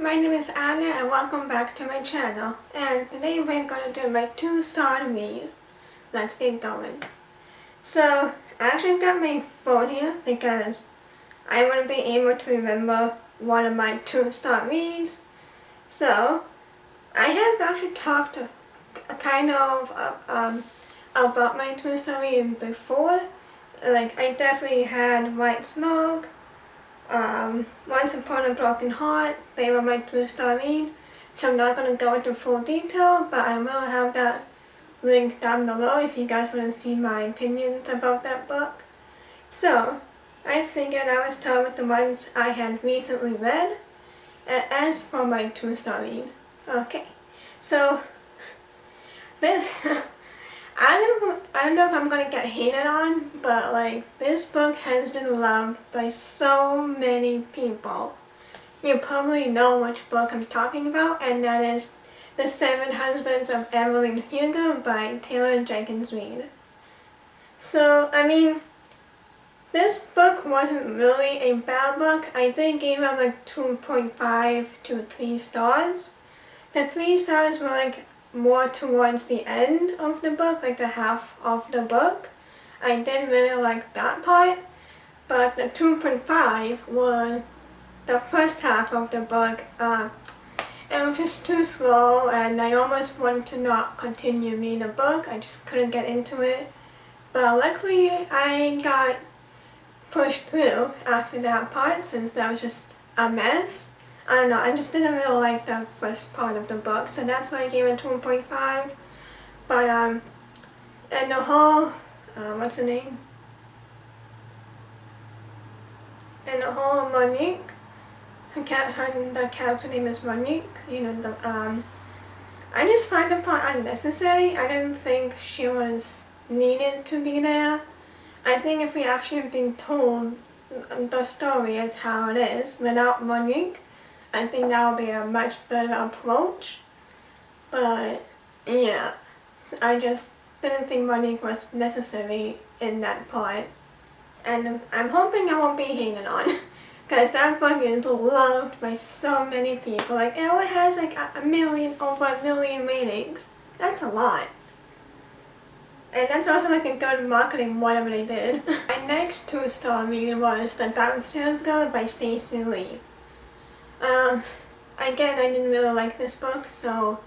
my name is Anna and welcome back to my channel. And today we're going to do my 2-star read. Let's get going. So, I actually got my phone here because I want to be able to remember one of my 2-star reads. So, I have actually talked about my 2-star read before. Like, I definitely had White Smoke, Once Upon a Broken Heart. They were my 2-star read, so I'm not going to go into full detail, but I will have that link down below if you guys want to see my opinions about that book. So, I figured I would start with the ones I had recently read, and as for my 2-star read. Okay, so this I don't know if I'm gonna get hated on, but like, this book has been loved by so many people. You probably know which book I'm talking about, and that is The 7 Husbands of Evelyn Hugo by Taylor Jenkins Reid. So, I mean, this book wasn't really a bad book. I think gave it like 2.5 to 3 stars. The 3 stars were like more towards the end of the book, like the half of the book. I didn't really like that part, but the 2.5 were the first half of the book. It was just too slow and I almost wanted to not continue reading the book. I just couldn't get into it. But luckily I got pushed through after that part, since that was just a mess. I don't know, I just didn't really like the first part of the book, so that's why I gave it 2.5. But, and the whole, what's her name? And the whole Monique, the character name is Monique, you know, I just find the part unnecessary. I didn't think she was needed to be there. I think if we actually had been told the story is how it is without Monique, I think that would be a much better approach. But yeah, so I just didn't think Monique was necessary in that part. And I'm hoping I won't be hated on, because that book is loved by so many people. Like, it only has like over a million ratings. That's a lot. And that's also like a good marketing, whatever they did. My next 2-star read was The Downstairs Girl by Stacey Lee. Again, I didn't really like this book, so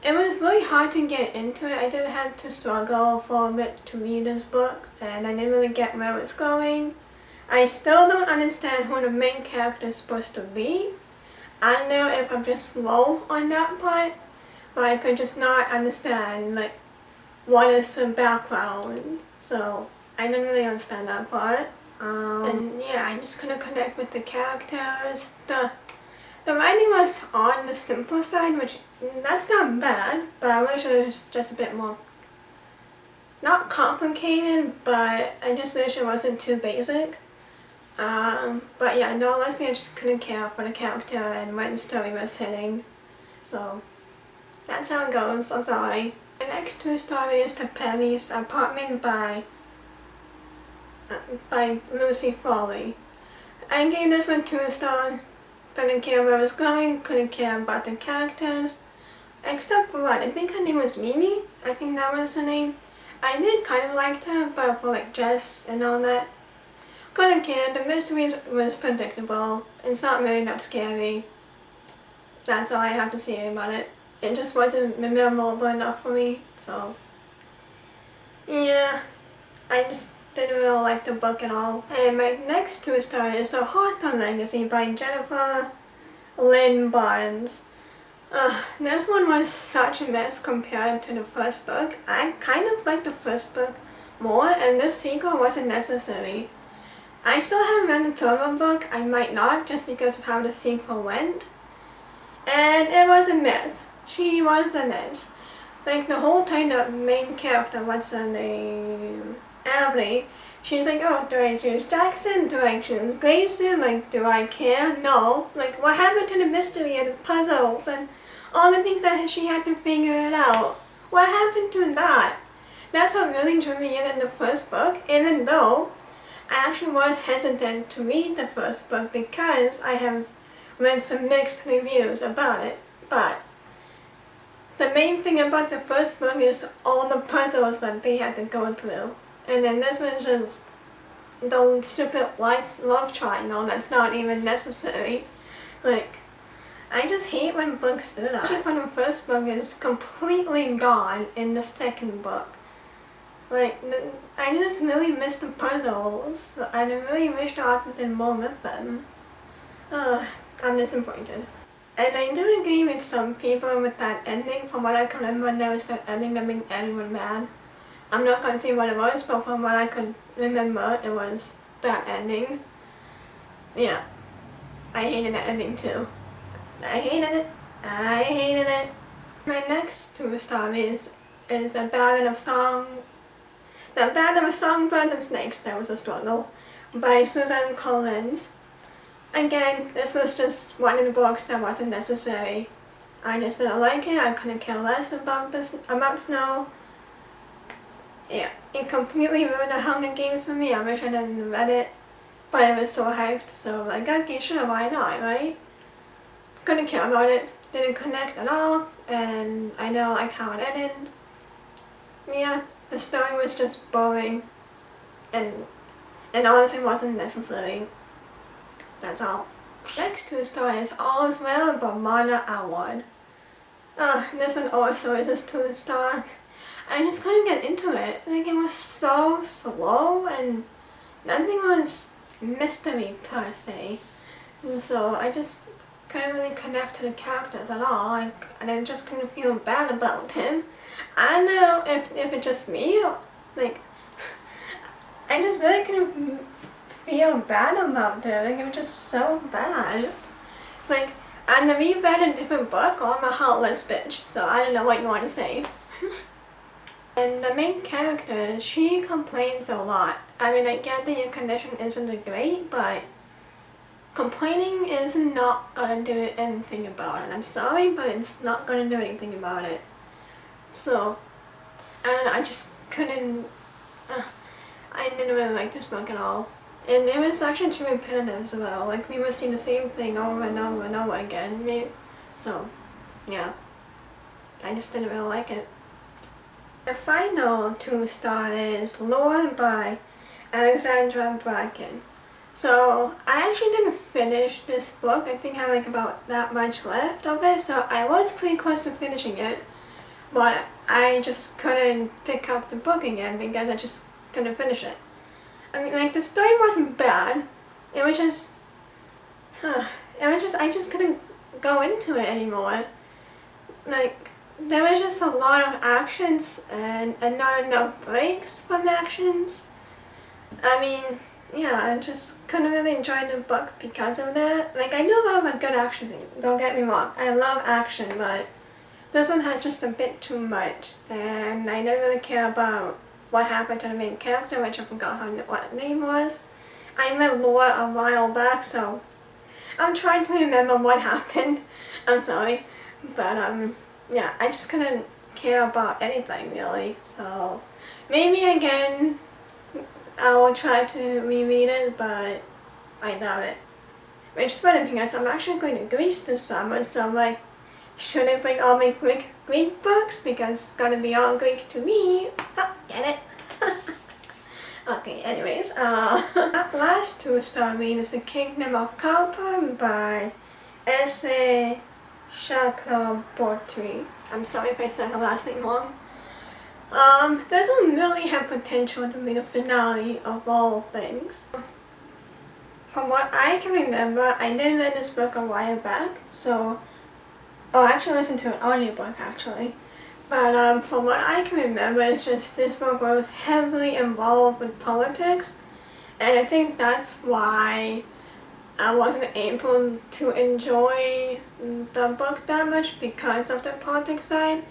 it was really hard to get into it. I did have to struggle for a bit to read this book, and I didn't really get where it was going. I still don't understand who the main character is supposed to be. I don't know if I'm just slow on that part, but I could just not understand like what is the background, so I didn't really understand that part. And yeah, I just couldn't connect with the characters. The writing was on the simple side, which that's not bad, but I wish it was just a bit more, not complicated, but I just wish it wasn't too basic. But yeah, no, honestly I just couldn't care for the character and when the story was hitting. So that's how it goes, I'm sorry. The next 2-star is The Perry's Apartment by Lucy Foley. I gave this one 2 stars. Didn't care where it was going, couldn't care about the characters. Except for what, I think her name was Mimi? I think that was her name. I did kind of like her, but for like Jess and all that, couldn't care. The mystery was predictable. It's not really that scary. That's all I have to say about it. It just wasn't memorable enough for me, so yeah, I just didn't really like the book at all. And my next 2-star is The Hawthorne Magazine by Jennifer Lynn Barnes. This one was such a mess compared to the first book. I kind of liked the first book more, and this sequel wasn't necessary. I still haven't read the third one book. I might not, just because of how the sequel went. And it was a mess. She was a mess. Like, the whole time the main character, what's her name? Emily, she's like, oh, do I choose Jackson? Do I choose Grayson? Like, do I care? No. Like, what happened to the mystery and the puzzles and all the things that she had to figure it out? What happened to that? That's what really drew me in the first book, even though I actually was hesitant to read the first book because I have read some mixed reviews about it, but the main thing about the first book is all the puzzles that they had to go through. And then this was just the stupid love triangle that's not even necessary. Like, I just hate when books do that. Actually, when the first book is completely gone in the second book. Like, I just really miss the puzzles. I really wish there had been more with them. I'm disappointed. And I do agree with some people with that ending. From what I can remember, there was that ending that made everyone mad. I'm not going to say what it was, but from what I could remember, it was that ending. Yeah, I hated that ending too. I hated it. I hated it. My next two stories is The Ballad of Songbirds and Snakes, That Was a Struggle, by Susan Collins. Again, this was just one of the books that wasn't necessary. I just didn't like it. I couldn't care less about snow. Yeah, it completely ruined the Hunger Games for me. I wish I didn't read it, but it was so hyped, so like, okay, sure, why not, right? Couldn't care about it, didn't connect at all, and I know like how it ended. Yeah, the story was just boring, and honestly wasn't necessary. That's all. Next two stories, All Is Well by Mona Awad. This one also is just 2-star. I just couldn't get into it. Like, it was so slow and nothing was mystery per se. So I just couldn't really connect to the characters at all. Like, and I just couldn't feel bad about him. I don't know if it's just me or, like, I just really couldn't feel bad about it. Like, it was just so bad. Like, and I read a different book, or I'm a heartless bitch, so I don't know what you want to say. And the main character, she complains a lot. I mean, I get that your condition isn't great, but complaining is not gonna do anything about it. I'm sorry, but it's not gonna do anything about it. So, and I just couldn't, I didn't really like this book at all. And it was actually too repetitive as well. Like, we would see the same thing over and over and over again. So, yeah. I just didn't really like it. The final 2-star is Lore by Alexandra Bracken. So, I actually didn't finish this book. I think I had like about that much left of it. So, I was pretty close to finishing it. But I just couldn't pick up the book again because I just couldn't finish it. I mean, like, the story wasn't bad. It was just, I just couldn't go into it anymore. Like, there was just a lot of actions and not enough breaks from the actions. I mean, yeah, I just couldn't really enjoy the book because of that. Like, I do love a good action thing, don't get me wrong. I love action, but this one had just a bit too much. And I didn't really care about what happened to the main character, which I forgot what her name was. I read Lore a while back, so I'm trying to remember what happened. I'm sorry. But, yeah, I just couldn't care about anything, really. So, maybe again, I will try to reread it, but I doubt it. Which is funny because I'm actually going to Greece this summer, so I'm like, should I bring all my Greek books? Because it's gonna be all Greek to me. Oh, get it? Okay, anyways, that last 2-star read is The Kingdom of Kalpa by S.A. Chakraborty. I'm sorry if I said her last name wrong. This one really had potential to be the finale of all things. From what I can remember, I did read this book a while back, so I actually listened to an audiobook actually. But from what I can remember, it's just this book was heavily involved with politics, and I think that's why I wasn't able to enjoy the book that much because of the politics side.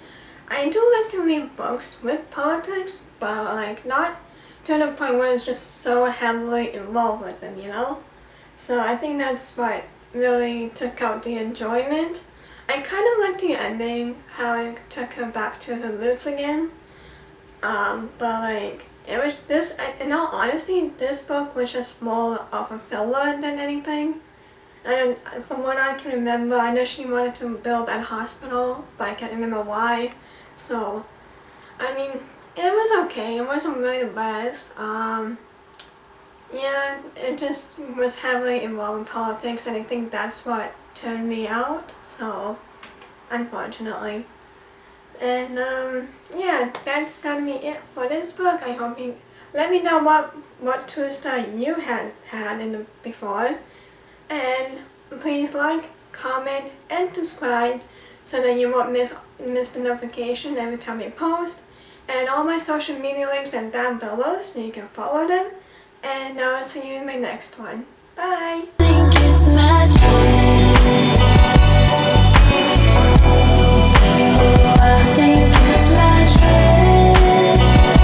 I do like to read books with politics, but like not to the point where it's just so heavily involved with them, you know? So I think that's what really took out the enjoyment. I kind of liked the ending, how it took her back to her roots again. But like, it was this, in all honesty, this book was just more of a filler than anything. And from what I can remember, I know she wanted to build a hospital, but I can't remember why. So, I mean, it was okay. It wasn't really the best. Yeah, it just was heavily involved in politics, and I think that's what turned me out. So, unfortunately. And yeah, that's gonna be it for this book. I hope you let me know what twist you had in the before, and please like, comment, and subscribe so that you won't miss the notification every time I post. And all my social media links are down below so you can follow them. And I'll see you in my next one. Bye! Think it's magic.